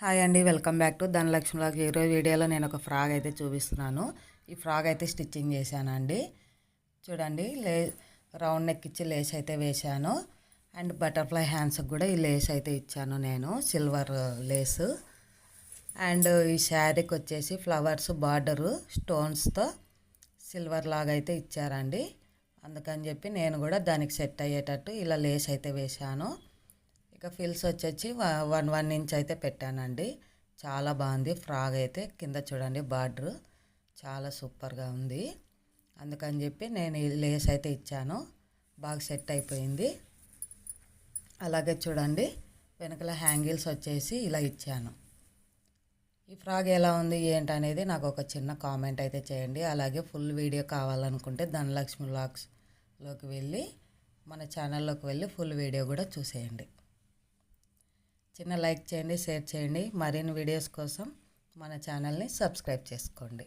Hi అండి, welcome back to Dhanalakshmi vlog. ఈరోజు వీడియోలో నేను ఒక ఫ్రాక్ అయితే చూపిస్తున్నాను. ఈ ఫ్రాక్ అయితే స్టిచ్చింగ్ చేశానండి. చూడండి, రౌండ్ నెక్ ఇచ్చి లేస్ అయితే వేశాను. అండ్ బటర్ఫ్లై హ్యాండ్స్కి కూడా ఈ లేస్ అయితే ఇచ్చాను నేను, సిల్వర్ లేసు. అండ్ ఈ శారీకి వచ్చేసి ఫ్లవర్స్ బార్డరు స్టోన్స్తో సిల్వర్ లాగా అయితే ఇచ్చారండి. అందుకని చెప్పి నేను కూడా దానికి సెట్ అయ్యేటట్టు ఇలా లేస్ అయితే వేశాను. ఇక ఫిల్స్ వచ్చేసి 1 ఇంచ్ అయితే పెట్టానండి. చాలా బాగుంది ఫ్రాక్ అయితే. కింద చూడండి బార్డర్ చాలా సూపర్గా ఉంది. అందుకని చెప్పి నేను ఈ లేస్ అయితే ఇచ్చాను. బాగా సెట్ అయిపోయింది. అలాగే చూడండి, వెనకల హ్యాంగిల్స్ వచ్చేసి ఇలా ఇచ్చాను. ఈ ఫ్రాక్ ఎలా ఉంది ఏంటనేది నాకు ఒక చిన్న కామెంట్ అయితే చేయండి. అలాగే ఫుల్ వీడియో కావాలనుకుంటే ధనలక్ష్మి వ్లాగ్స్లోకి వెళ్ళి మన ఛానల్లోకి వెళ్ళి ఫుల్ వీడియో కూడా చూసేయండి. చిన్న లైక్ చేయండి, షేర్ చేయండి. మరిన్ని వీడియోస్ కోసం మన ఛానల్ని సబ్స్క్రైబ్ చేసుకోండి.